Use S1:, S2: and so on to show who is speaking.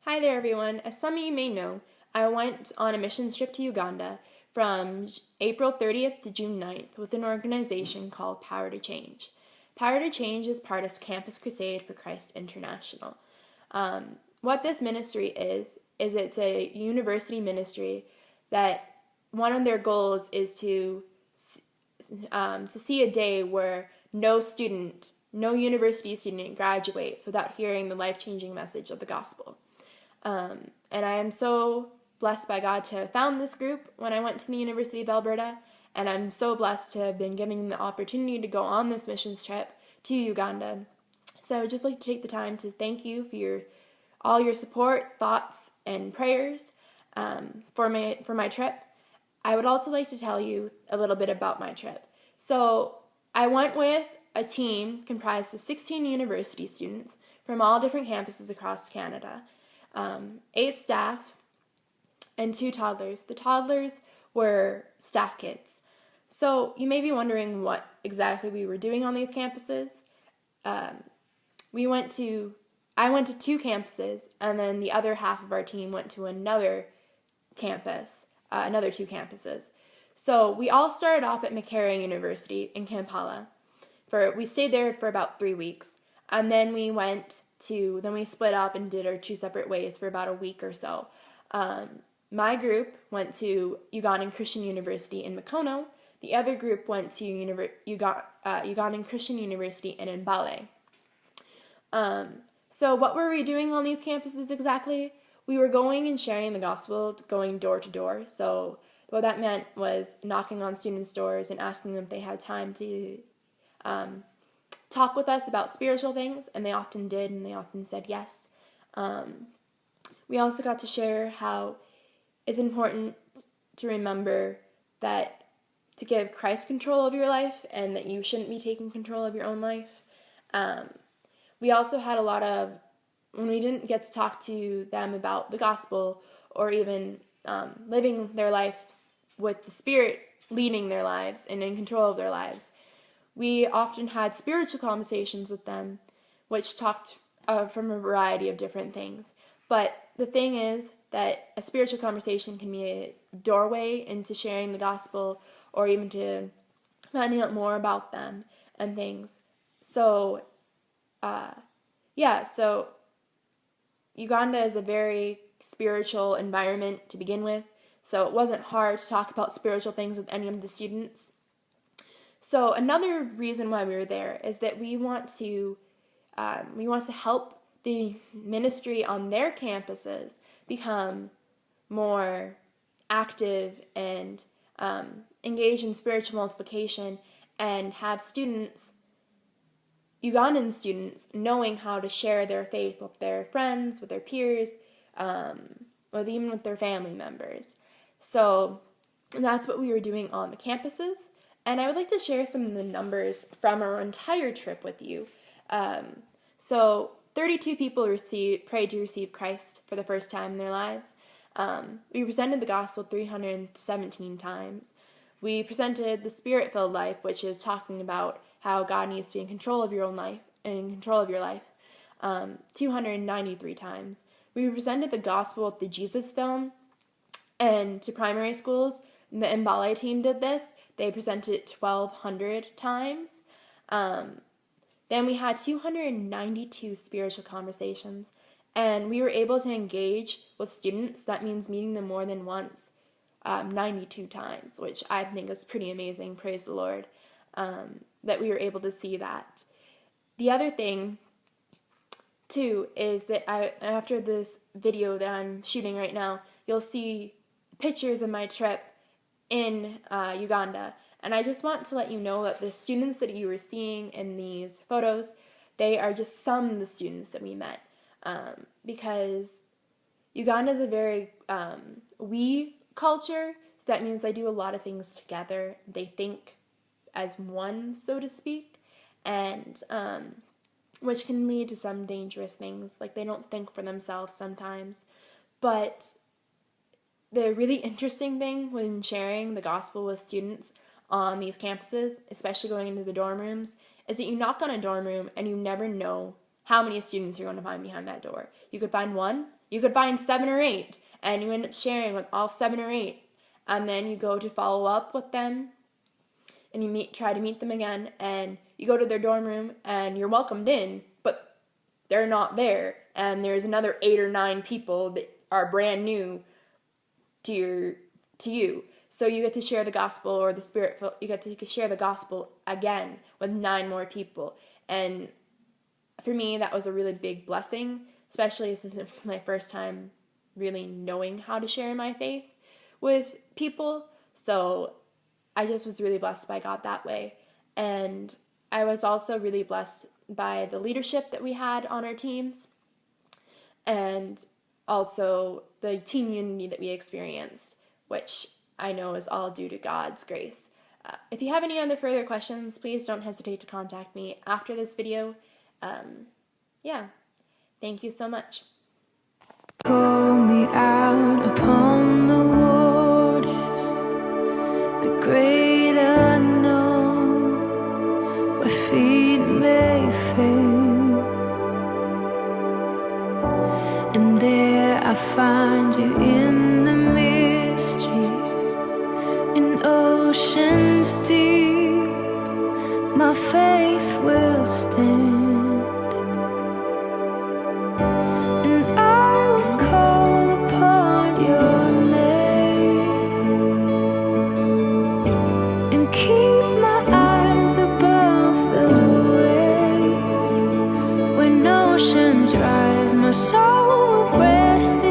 S1: Hi there, everyone. As some of you may know, I went on a missions trip to Uganda from April 30th to June 9th with an organization called Power to Change. Power to Change is part of Campus Crusade for Christ International. What this ministry is it's a university ministry that one of their goals is to see a day where no university student graduates without hearing the life-changing message of the gospel. And I am so blessed by God to have found this group when I went to the University of Alberta, and I'm so blessed to have been given the opportunity to go on this missions trip to Uganda. So I would just like to take the time to thank you for all your support, thoughts, and prayers for my trip. I would also like to tell you a little bit about my trip. So I went with a team comprised of 16 university students from all different campuses across Canada. 8 staff and 2 toddlers. The toddlers were staff kids. So you may be wondering what exactly we were doing on these campuses. I went to 2 campuses, and then the other half of our team went to another campus, another 2 campuses. So we all started off at McCarran University in Kampala. We stayed there for about 3 weeks, and then we split up and did our 2 separate ways for about a week or so. My group went to Ugandan Christian University in Mukono. The other group went to Ugandan Christian University in Mbale. So what were we doing on these campuses exactly? We were going and sharing the gospel, going door to door. So what that meant was knocking on students' doors and asking them if they had time to talk with us about spiritual things, and they often did, and they often said yes. We also got to share how it's important to remember that to give Christ control of your life and that you shouldn't be taking control of your own life. We also had when we didn't get to talk to them about the gospel or even living their lives with the Spirit leading their lives and in control of their lives, we often had spiritual conversations with them, which talked from a variety of different things. But the thing is that a spiritual conversation can be a doorway into sharing the gospel or even to finding out more about them and things. So, so Uganda is a very spiritual environment to begin with, so it wasn't hard to talk about spiritual things with any of the students. So another reason why we were there is that we want to help the ministry on their campuses become more active and engage in spiritual multiplication and have Ugandan students, knowing how to share their faith with their friends, with their peers, or even with their family members. So that's what we were doing on the campuses. And I would like to share some of the numbers from our entire trip with you. So 32 people prayed to receive Christ for the first time in their lives. We presented the gospel 317 times. We presented the Spirit-filled life, which is talking about how God needs to be in control of your own life, 293 times. We presented the gospel with the Jesus film, and to primary schools, the Mbale team did this. They presented it 1,200 times. Then we had 292 spiritual conversations, and we were able to engage with students. That means meeting them more than once, 92 times, which I think is pretty amazing. Praise the Lord, that we were able to see that. The other thing, too, is that after this video that I'm shooting right now, you'll see pictures of my trip in Uganda. And I just want to let you know that the students that you were seeing in these photos, they are just some of the students that we met. Because Uganda is a very we culture, so that means they do a lot of things together. They think as one, so to speak, and which can lead to some dangerous things. Like, they don't think for themselves sometimes. But the really interesting thing when sharing the gospel with students on these campuses, especially going into the dorm rooms, is that you knock on a dorm room and you never know how many students you're going to find behind that door. You could find 1, You could find 7 or 8, and you end up sharing with all 7 or 8, and then you go to follow up with them, and you try to meet them again, and you go to their dorm room, and you're welcomed in, but they're not there, and there's another 8 or 9 people that are brand new to you. So you get to share the gospel, or you get to share the gospel again with 9 more people. And for me, that was a really big blessing, especially since it was my first time really knowing how to share my faith with people. So I just was really blessed by God that way. And I was also really blessed by the leadership that we had on our teams, and also the team unity that we experienced, which I know is all due to God's grace. If you have any other further questions, please don't hesitate to contact me after this video. Thank you so much.
S2: Call me out upon the waters, the great unknown, where feet may fail, and there I find you in the mystery, in oceans deep, my faith will stand. Rise, my soul will rest in